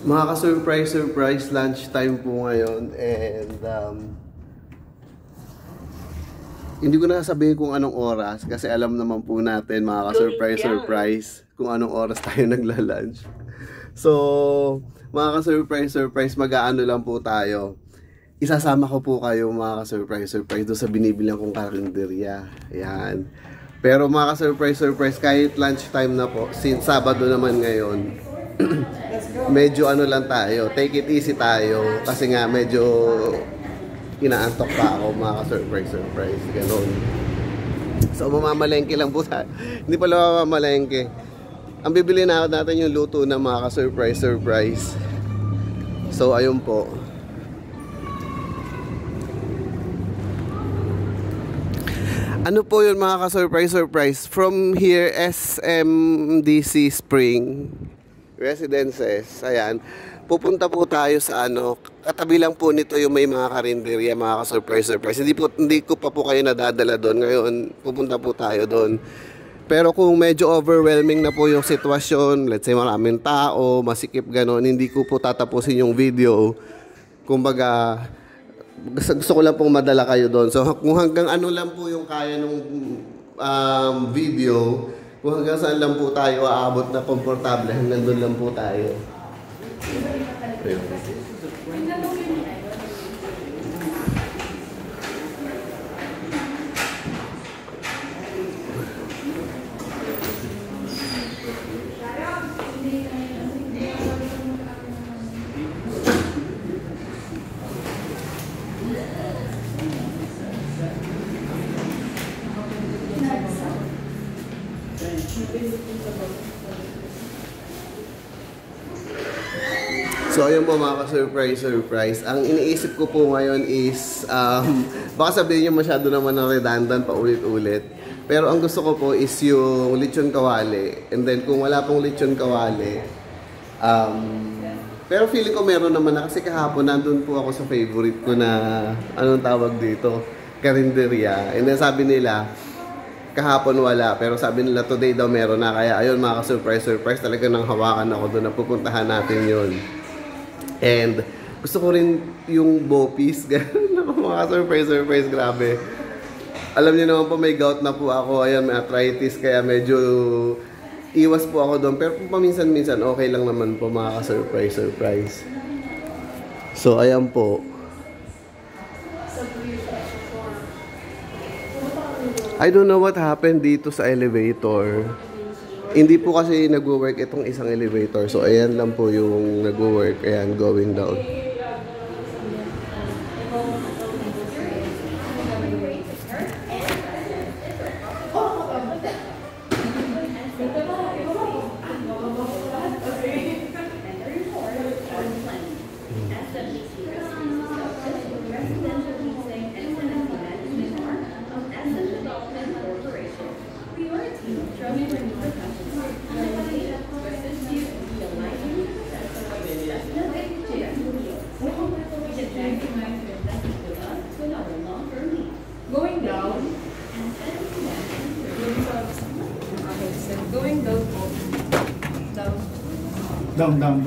Mga ka-surprise lunch time po ngayon, and hindi ko na sabihin kung anong oras kasi alam naman po natin mga ka-surprise kung anong oras tayo nagla-lunch. So, mga ka-surprise mag-aano lang po tayo. Isasama ko po kayo mga ka-surprise doon sa binibilang kong karinderya. Ayan. Pero mga ka-surprise kahit lunchtime na po, since Sabado naman ngayon, medyo ano lang tayo, take it easy tayo kasi nga medyo inaantok pa ako mga ka-surprise gano'n. So mamamalengke lang po tayo. Hindi pala mamamalengke. Ang bibili na natin yung luto ng mga ka-surprise. So ayun po. Ano po yun mga ka-surprise? From here, SMDC Spring Residences, ayan. Pupunta po tayo sa ano, katabi lang po nito yung may mga karinderya, mga ka-surprise. Hindi ko pa po kayo nadadala doon. Ngayon, pupunta po tayo doon. Pero kung medyo overwhelming na po yung sitwasyon, let's say maraming tao, masikip gano'n, hindi ko po tatapusin yung video. Kumbaga, gusto ko lang pong madala kayo doon. So kung hanggang ano lang po yung kaya nung video, kung hanggang saan lang po tayo aabot na komportable, hanggang doon lang po tayo. Ayun. So ayun po mga ka-surprise. Ang iniisip ko po ngayon is baka sabihin nyo masyado naman ng redundant pa ulit-ulit. Pero ang gusto ko po is yung lechon kawali. And then kung wala pong lechon kawali, pero feeling ko meron naman na kasi kahapon nandun po ako sa favorite ko na anong tawag dito, karinderya. And then sabi nila kahapon wala, pero sabi nila today daw meron na. Kaya ayun mga ka-surprise talaga nang hawakan ako doon na pupuntahan natin yun. And gusto ko rin yung bopis. Mga surprise, grabe. Alam niyo naman po may gout na po ako. Ayan, may arthritis. Kaya medyo iwas po ako doon. Pero paminsan-minsan okay lang naman po mga ka-surprise. So, ayan po. I don't know what happened dito sa elevator. Hindi po kasi nagwo-work itong isang elevator. So, ayan lang po yung nagwo-work. Ayan, going down. Down.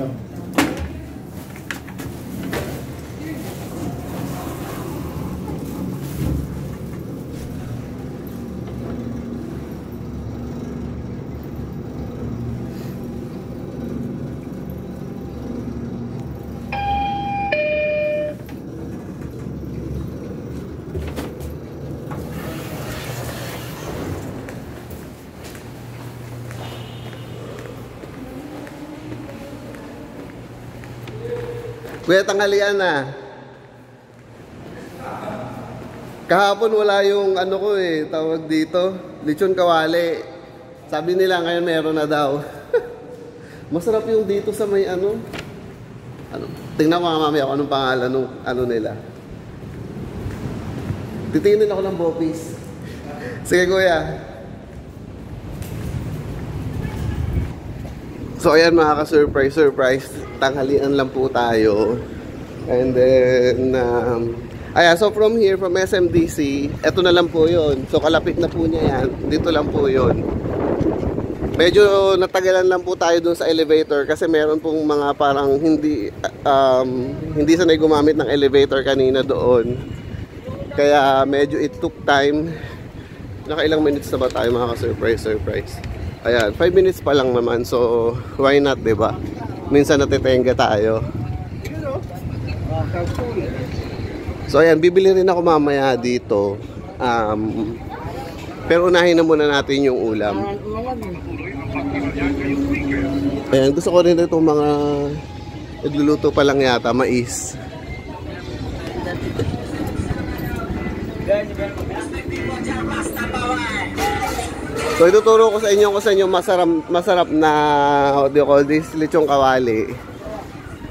Kuya, tanghalian na. Kahapon wala yung ano ko tawag dito, lechon kawali. Sabi nila ngayon meron na daw. Masarap yung dito sa may ano. Tingnan ko mamaya kung anong pangalan nung ano nila. Titingin ako ng bopis. Sige kuya. So ayan mga ka-surprise. Tanghalian lang po tayo. And then ayan, so from here, from SMDC, eto na lang po yun. So kalapit na po niya yan. Dito lang po yun. Medyo natagalan lang po tayo dun sa elevator kasi meron pong mga parang hindi sanay gumamit ng elevator kanina doon. Kaya medyo it took time. Nakailang minutes na ba tayo mga ka-surprise? Ayan, 5 minutes pa lang naman. So, why not, diba? Minsan natitenga tayo. So, ayan, bibili rin ako mamaya dito. Pero unahin na muna natin yung ulam. Ayan, gusto ko rin itong mga nagluluto pa lang yata, mais. So ituturo ko sa inyo masarap na what do you call this, lechong kawali.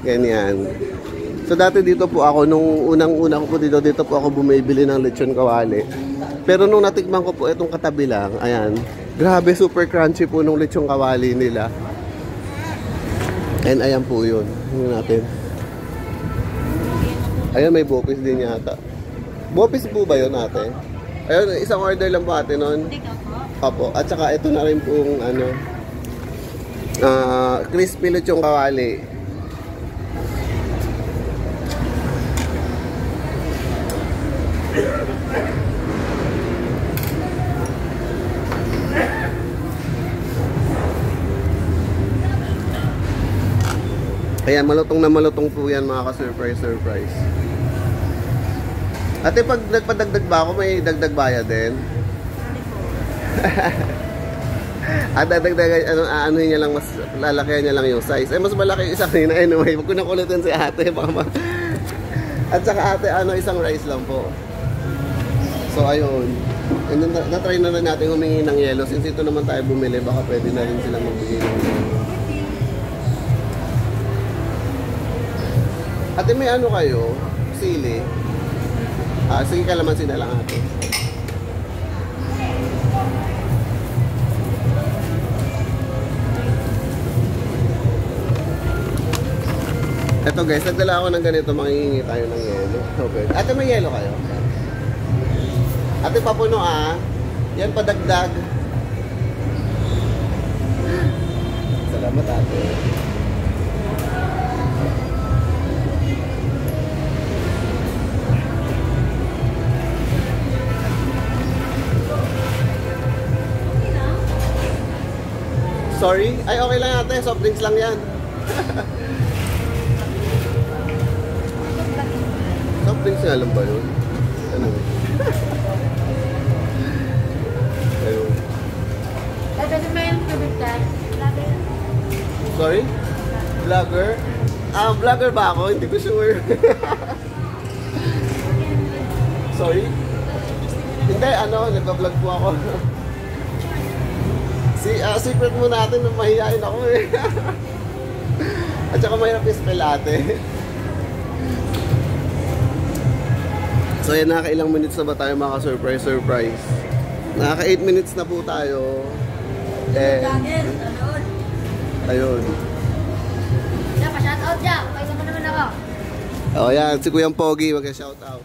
Ganyan. So dati dito po ako nung unang-una ko po dito po ako bumibili ng lechon kawali. Pero nung natikman ko po itong katabi lang, ayan. Grabe, super crunchy po nung lechong kawali nila. And ayan po yun. Tingnan natin. Ayan, may bopis din yata. Bopis po ba yun ate? Ayun, isang order lang po ate nun. Opo. At saka ito na rin pong crispy lechong kawali. Ayan, malutong na malutong po yan mga ka-surprise. Ate, pag nagpadagdag ba ako, may dagdag bayad din? At dagdagan, ano niya lang, mas lalakihan niya lang yung size. Eh, mas malaki yung isa kanina. Anyway, wag ko na kulitin si ate. At saka ate, isang rice lang po. So, ayun. And then, na-try na natin humingi ng yellow. Since ito naman tayo bumili, baka pwede na rin silang magbigay ng yellow. Ate, may ano kayo? Sili? Sige, kalamansi na lang ate. Ito guys, nagdala ako ng ganito, manghihingi tayo ng yelo. Okay. Ate, may yelo kayo? Ate, papuno yan padagdag. Salamat ate. Sorry? Ay, okay lang ate. Soft drinks lang yan. Soft drinks nga lang ba yun? Ano? Ayun. Sorry? Vlogger? Vlogger ba ako? Hindi ko sure. Sorry? Hindi, nagpa-vlog po ako. Secret mo natin na mahihain ako eh. At saka mahirap i-spell ate. So yan, nakakailang minutes na ba tayo mga surprise? Nakaka 8 minutes na po tayo. Ayun. Pa-shoutout dyan. Pakita mo naman ako. O yan, si Kuyang Pogi, mag-shoutout.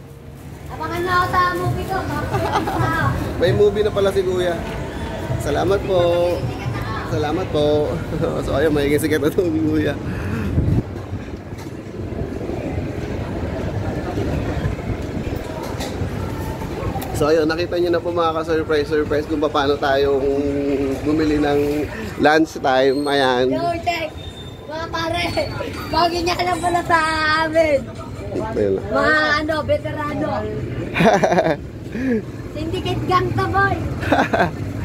Abangan na ako sa movie ko. May movie na pala si Kuya. Salamat po. Salamat po. So ayun, magiging sikat na itong Kuya. So ayun, nakita nyo na po mga ka-surprise kung paano tayong bumili ng lunch time. Ayan. Yo, check! Mga pare, bagay niya alam pala sa amin. Mga veterano. Syndicate gang to, boy.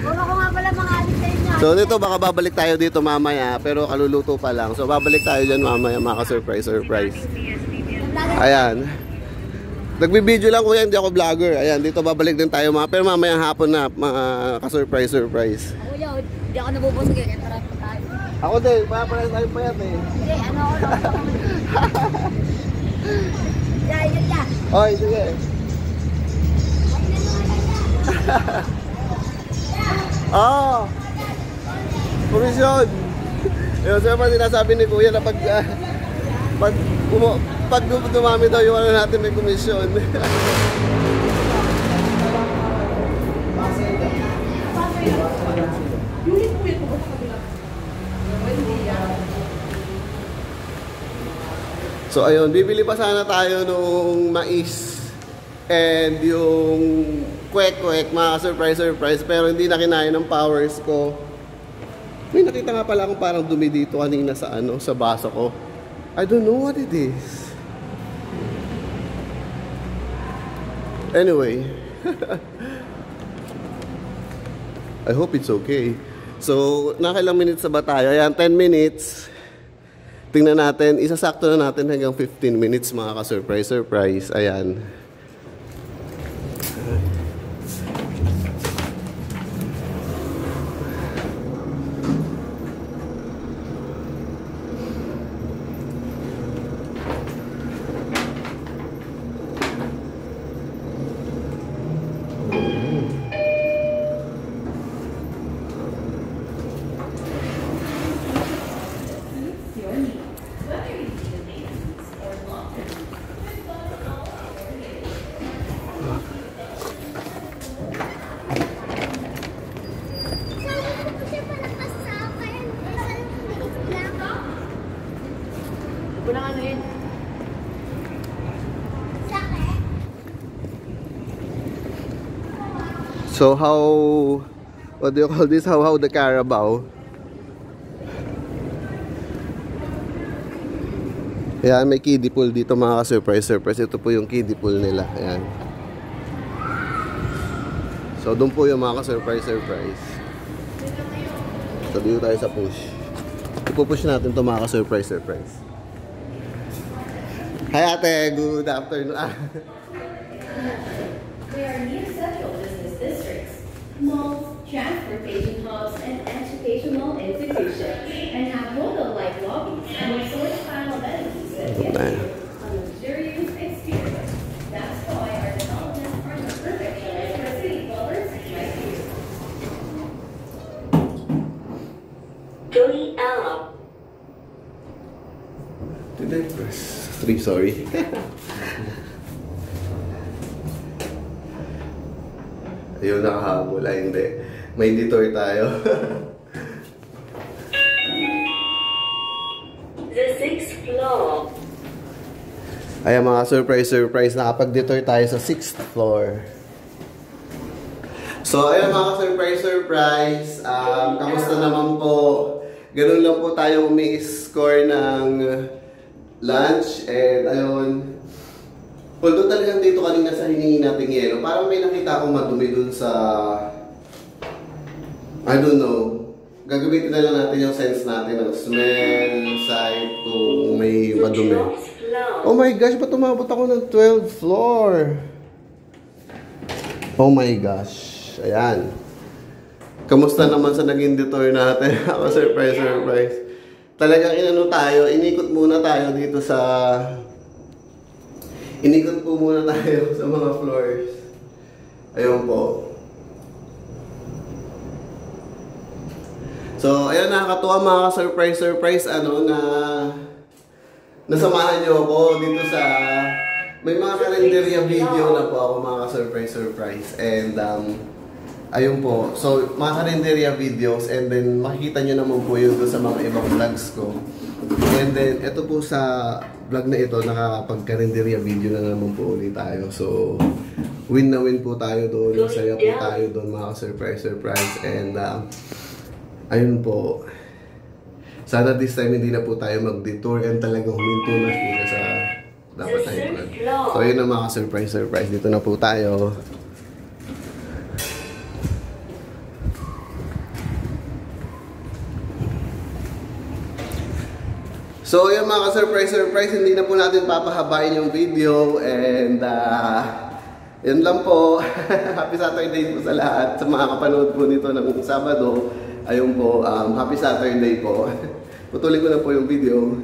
Puro ko nga pala mga alis sa inyo. So dito, baka babalik tayo dito mamaya, pero kaluluto pa lang. So babalik tayo dyan mamaya mga ka-surprise. Ayan. Nagbibideo lang kuya, hindi ako vlogger. Ayan, dito babalik din tayo mga, pero mamayang hapon na mga ka-surprise. Ako yun, hindi ako nabubusog yun, kaya pa tayo. Ako din, parang tayo payat eh. Hindi, ako yan. Oy, sige. Komisyon. Yun, sir pa sinasabi ni kuya na pag dumami daw yung natin may komisyon. So ayun, bibili pa sana tayo nung mais and yung kwek-kwek, mga surprise, pero hindi na kinain ng powers ko. May nakita nga pala akong parang dumi dito kanina sa sa baso ko. I don't know what it is. Anyway, I hope it's okay. So, nakailang minutes na ba tayo? Ayan, 10 minutes. Tingnan natin, isasakto na natin hanggang 15 minutes mga ka-surprise. Ayan. So what do you call this? How the Carabao? Ayan, may kiddie pool dito mga ka-surprise. Ito po yung kiddie pool nila. Ayan. So doon po yung mga ka-surprise. So dito tayo sa push. Ipupush natin ito mga ka-surprise. Hi ate, good afternoon. There are new central business districts, malls, transportation hubs, and educational institutions, and have hotel-like lobbies and resort-style amenities that give you a luxurious experience. That's why our developments are the perfect choice for city dwellers like you. Going up. Did I press 3? Sorry. Ayun, nakahabol. Ay, hindi. May detour tayo. The 6th floor. Ayan mga surprise. Nakapag-detour tayo sa 6th floor. So, ayun mga surprise. Kamusta naman po? Ganun lang po tayo umi-score ng lunch. And ayun. Although talagang dito kanina sa hinihingi nating yelo, parang may nakita akong madumi dun sa... I don't know. Gagamitin na lang natin yung sense natin ng smell, sight, kung may madumi. Oh my gosh, ba't umabot ako ng 12th floor? Oh my gosh. Ayan. Kamusta naman sa naging detour natin? Ako surprise. Talagang inikot muna tayo dito sa... Inikot po muna tayo sa mga floors. Ayun po. So, ayun, nakakatuwa mga surprise na nasamahan niyo ako dito sa may mga kalendarya video na po ako mga surprise. And ayun po. So, mga kalendarya videos and then makikita niyo naman po yun sa mga ibang vlogs ko. And then, ito po sa vlog na ito, nakakapag-kalendarya video na naman po ulit tayo. So, win na win po tayo doon. Masaya po tayo doon mga surprise. And, ayun po. Sana this time hindi na po tayo mag-detour and talagang huminto na po sa dapat tayo vlog. So, ayun na mga surprise. Dito na po tayo. So, yung mga surprise, hindi na po natin papahabain yung video and yun lang po. Happy Saturday po sa lahat. Sa mga kapanood po nito ng Sabado, ayun po, happy Saturday po. Putulin ko na po yung video.